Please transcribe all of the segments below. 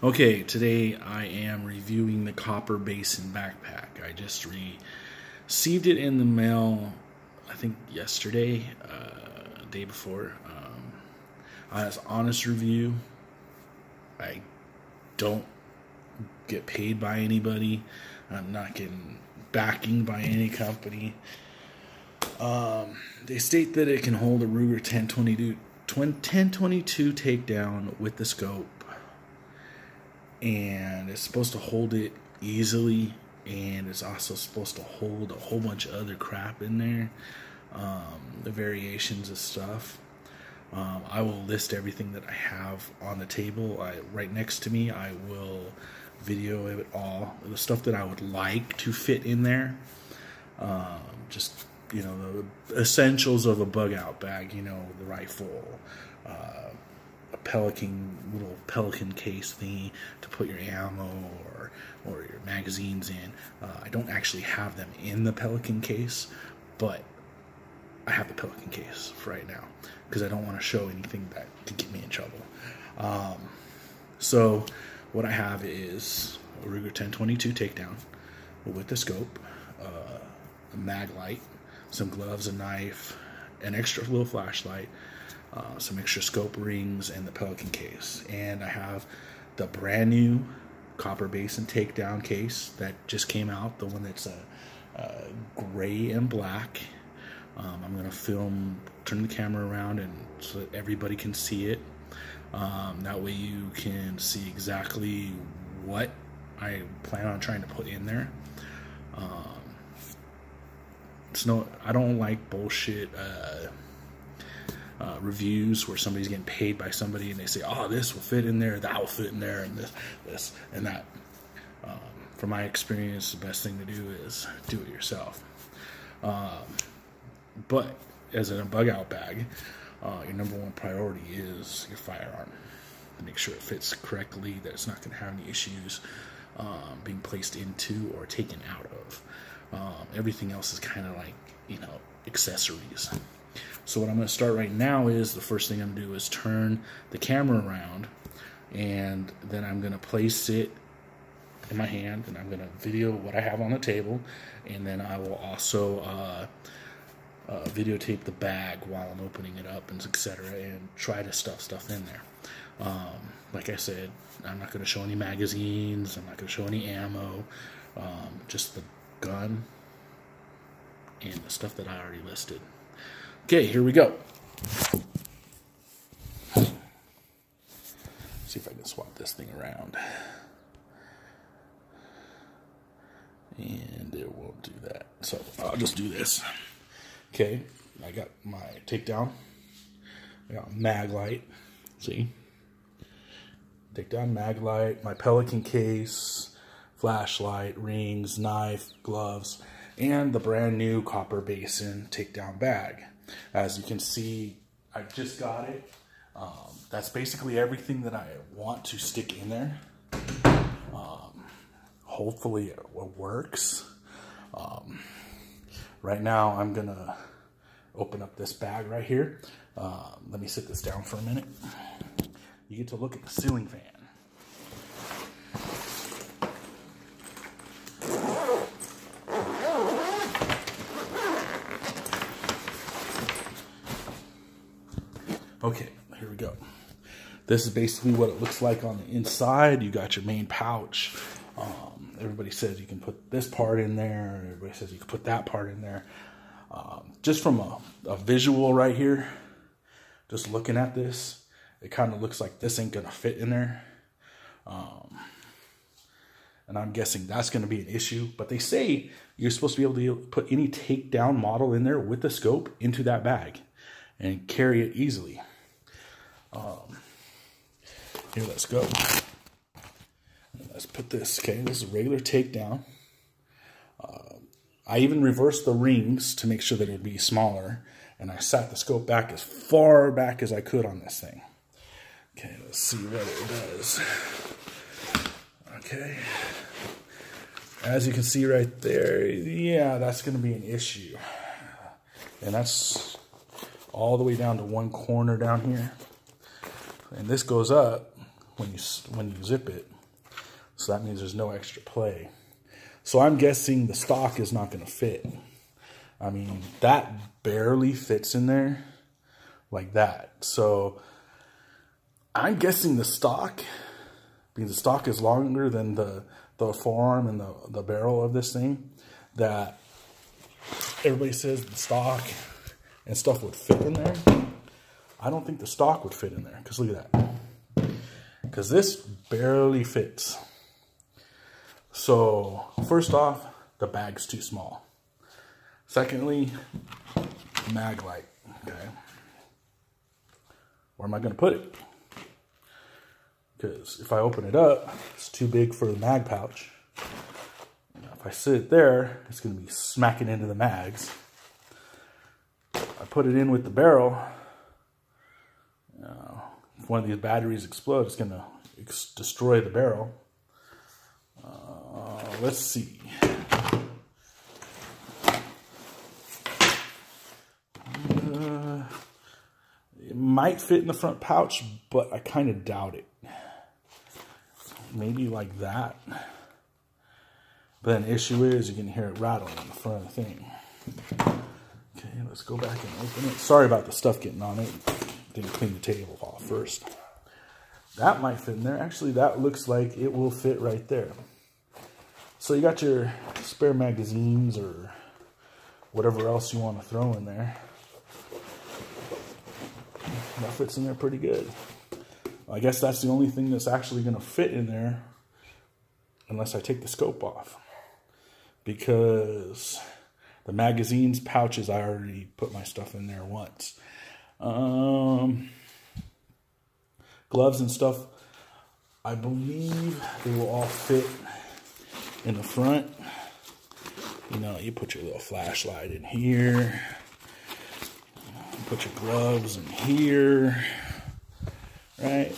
Okay, today I am reviewing the copper basin backpack. I just received it in the mail, I think yesterday, day before. As honest review, I don't get paid by anybody. I'm not getting backing by any company. They state that it can hold a Ruger 1022 takedown with the scope. And it's supposed to hold it easily, and it's also supposed to hold a whole bunch of other crap in there, the variations of stuff. I will list everything that I have on the table right next to me. I will video it all, the stuff that I would like to fit in there. Just, you know, the essentials of a bug out bag, you know, the rifle, a little pelican case thingy to put your ammo or your magazines in. I don't actually have them in the pelican case, but I have the pelican case for right now because I don't want to show anything that could get me in trouble. So what I have is a Ruger 1022 takedown with the scope, a mag light, some gloves, a knife, an extra little flashlight, some extra scope rings, and the pelican case. And I have the brand new copper basin takedown case that just came out, the one that's gray and black. I'm going to turn the camera around and so that everybody can see it. That way you can see exactly what I plan on trying to put in there. I don't like bullshit reviews where somebody's getting paid by somebody and they say, oh, this will fit in there, that will fit in there, and this and that. From my experience, the best thing to do is do it yourself. But as in a bug out bag, your number one priority is your firearm. To make sure it fits correctly, that it's not going to have any issues being placed into or taken out of. Everything else is kind of like, you know, accessories. So what I'm going to start right now is, the first thing I'm going to do is turn the camera around, and then I'm going to place it in my hand, and I'm going to video what I have on the table, and then I will also videotape the bag while I'm opening it up, and etc., and try to stuff stuff in there. Like I said, I'm not going to show any magazines, I'm not going to show any ammo, just the gun and the stuff that I already listed. Okay, here we go. See if I can swap this thing around. And it won't do that. So I'll just do this. Okay, I got my takedown. I got mag light. See? Takedown, mag light, my pelican case, flashlight, rings, knife, gloves, and the brand new copper basin takedown bag. As you can see, I just got it. That's basically everything that I want to stick in there. Hopefully it works. Right now I'm gonna open up this bag right here. Let me sit this down for a minute. You get to look at the ceiling fan. Okay, here we go. This is basically what it looks like on the inside. You got your main pouch. Everybody says you can put this part in there. Everybody says you can put that part in there. Just from a visual right here, just looking at this, it kind of looks like this ain't gonna fit in there. And I'm guessing that's gonna be an issue. But they say you're supposed to be able to put any takedown model in there with the scope into that bag and carry it easily. Here, let's go. Let's put this, okay, this is a regular takedown. I even reversed the rings to make sure that it would be smaller, and I sat the scope back as far back as I could on this thing. Okay, let's see what it does. Okay. As you can see right there, yeah, that's going to be an issue. And that's all the way down to one corner down here. And this goes up when you zip it. So that means there's no extra play. So I'm guessing the stock is not going to fit. I mean, that barely fits in there like that. So I'm guessing the stock, because the stock is longer than the forearm and the barrel of this thing, that everybody says the stock and stuff would fit in there. I don't think the stock would fit in there, because look at that. Because this barely fits. So first off, the bag's too small. Secondly, mag light, okay? Where am I going to put it? Because if I open it up, it's too big for the mag pouch. If I sit it there, it's going to be smacking into the mags. I put it in with the barrel. If one of these batteries explodes, it's going to destroy the barrel. Let's see. It might fit in the front pouch, but I kind of doubt it. Maybe like that. But the issue is you can hear it rattling in the front of the thing. Okay, let's go back and open it. Sorry about the stuff getting on it. Didn't clean the table off first. That might fit in there. Actually, that looks like it will fit right there. So you got your spare magazines or whatever else you want to throw in there. That fits in there pretty good. I guess that's the only thing that's actually going to fit in there unless I take the scope off. Because the magazines, pouches, I already put my stuff in there once. Gloves and stuff, I believe they will all fit in the front. You know, you put your little flashlight in here. Put your gloves in here. Right?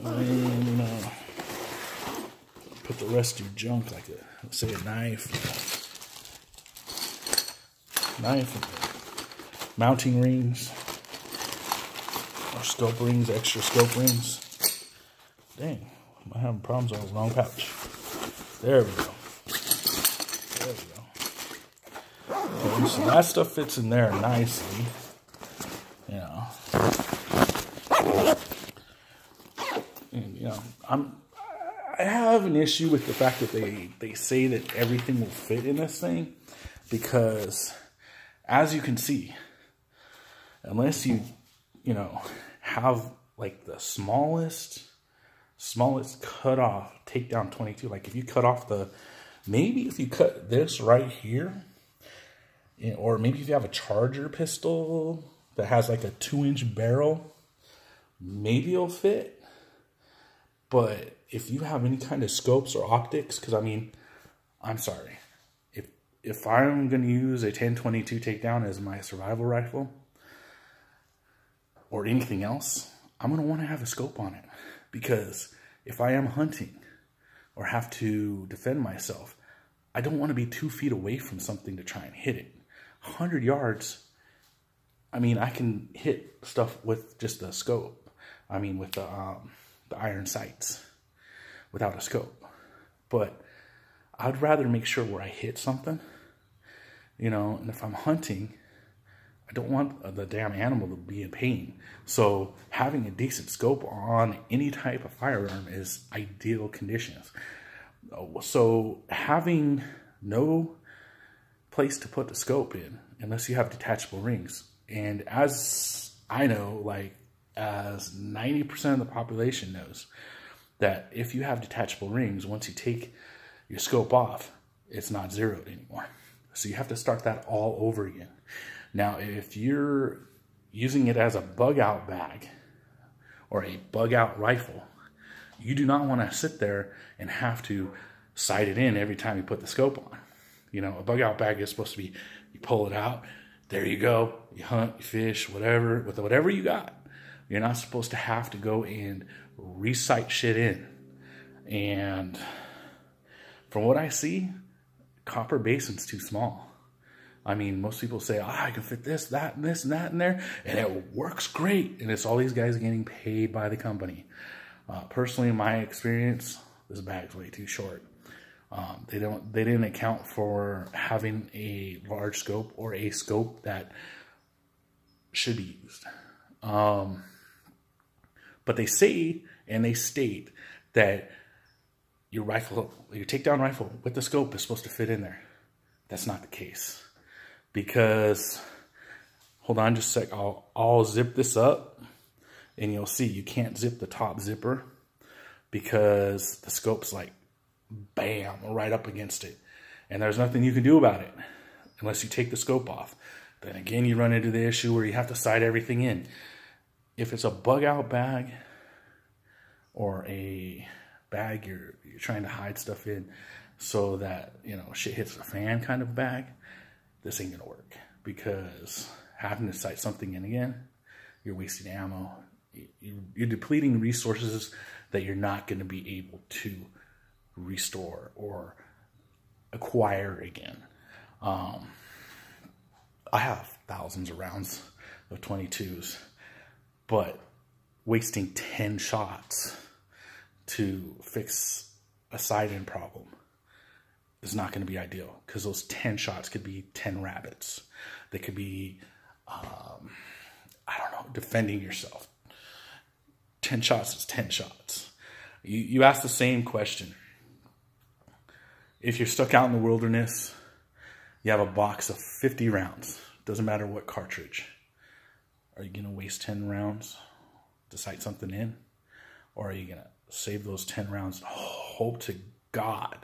And, you know, put the rest of your junk, like let's say a knife. Mounting rings. Or scope rings, extra scope rings. Dang, I'm having problems on the wrong pouch. There we go. There we go. Okay, so that stuff fits in there nicely. You know. And, you know, I have an issue with the fact that they say that everything will fit in this thing, because as you can see, unless you know, have like the smallest cut off takedown 22, like if you cut off maybe if you cut this right here, or maybe if you have a charger pistol that has like a 2-inch barrel, maybe it'll fit. But if you have any kind of scopes or optics, because I mean, I'm sorry, if I'm going to use a 10-22 takedown as my survival rifle or anything else, I'm going to want to have a scope on it, because if I am hunting or have to defend myself, I don't want to be 2 feet away from something to try and hit it. 100 yards, I mean, I can hit stuff with just the scope. I mean, with the iron sights without a scope. But I'd rather make sure where I hit something, you know, and if I'm hunting, I don't want the damn animal to be in pain. So having a decent scope on any type of firearm is ideal conditions. So having no place to put the scope in, unless you have detachable rings. And as I know, like as 90% of the population knows, that if you have detachable rings, once you take your scope off, it's not zeroed anymore. So you have to start that all over again. Now, if you're using it as a bug out bag or a bug out rifle, you do not want to sit there and have to sight it in every time you put the scope on. You know, a bug out bag is supposed to be, you pull it out, there you go, you hunt, you fish, whatever, with whatever you got. You're not supposed to have to go and re-sight shit in. And from what I see, copper basin's too small. I mean, most people say, I can fit this, that, and this, and that in there, and it works great. And it's all these guys getting paid by the company. Personally, in my experience, this bag's way too short. They didn't account for having a large scope or a scope that should be used. But they say and they state that your takedown rifle with the scope is supposed to fit in there. That's not the case. Because, hold on just a sec, I'll zip this up and you'll see you can't zip the top zipper because the scope's like, bam, right up against it. And there's nothing you can do about it unless you take the scope off. Then again, you run into the issue where you have to sight everything in. If it's a bug out bag or a bag you're trying to hide stuff in so that, you know, shit hits the fan kind of bag, this ain't gonna work, because having to sight something in again, you're wasting ammo. You're depleting resources that you're not gonna be able to restore or acquire again. I have thousands of rounds of 22s, but wasting 10 shots to fix a sight-in problem is not going to be ideal, because those 10 shots could be 10 rabbits. They could be, I don't know, defending yourself. 10 shots is 10 shots. You ask the same question. If you're stuck out in the wilderness, you have a box of 50 rounds. Doesn't matter what cartridge. Are you going to waste 10 rounds to sight something in? Or are you going to save those 10 rounds and hope to God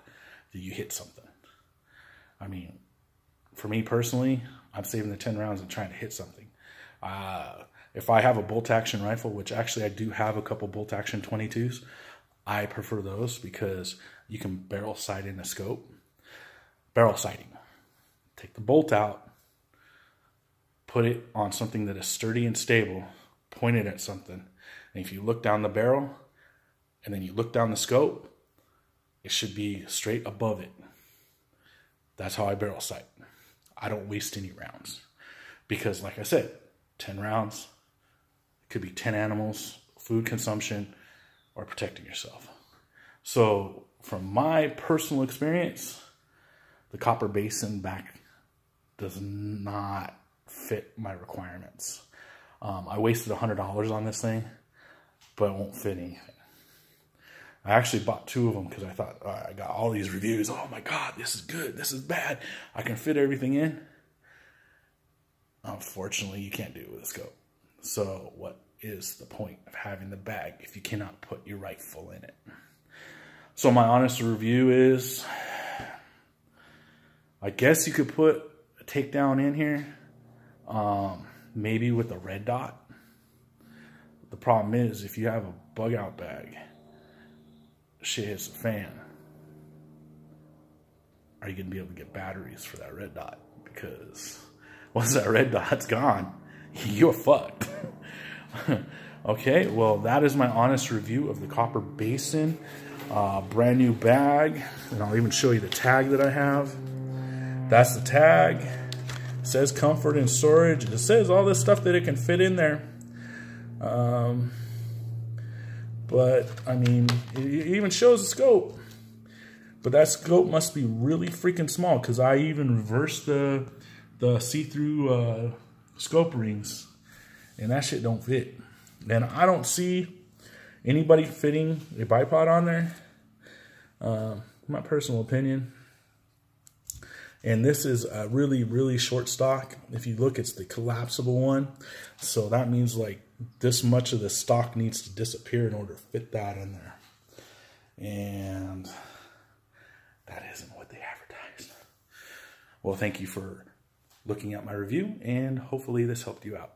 that you hit something? I mean, for me personally, I'm saving the 10 rounds and trying to hit something. If I have a bolt action rifle, which actually I do have a couple bolt action 22s, I prefer those because you can barrel sight in a scope. Barrel sighting. Take the bolt out, put it on something that is sturdy and stable, point it at something, and if you look down the barrel and then you look down the scope, it should be straight above it. That's how I barrel sight. I don't waste any rounds because, like I said, 10 rounds, it could be 10 animals, food consumption, or protecting yourself. So from my personal experience, the copper basin back does not fit my requirements. I wasted $100 on this thing, but it won't fit anything. I actually bought 2 of them because I thought, I got all these reviews. Oh my God, this is good. This is bad. I can fit everything in. Unfortunately, you can't do it with a scope. So what is the point of having the bag if you cannot put your rifle in it? So my honest review is, I guess you could put a takedown in here, maybe with a red dot. The problem is, if you have a bug out bag, shit hits the fan, are you going to be able to get batteries for that red dot? Because once that red dot's gone, you're fucked. Okay, well, that is my honest review of the copper basin. Brand new bag, and I'll even show you the tag that I have. That's the tag. It says comfort and storage. It says all this stuff that it can fit in there. But I mean, it even shows the scope. But that scope must be really freaking small, because I even reversed the see-through scope rings, and that shit don't fit. And I don't see anybody fitting a bipod on there. My personal opinion. And this is a really, really short stock. If you look, it's the collapsible one. So that means like this much of the stock needs to disappear in order to fit that in there. And that isn't what they advertised. Well, thank you for looking at my review, and hopefully this helped you out.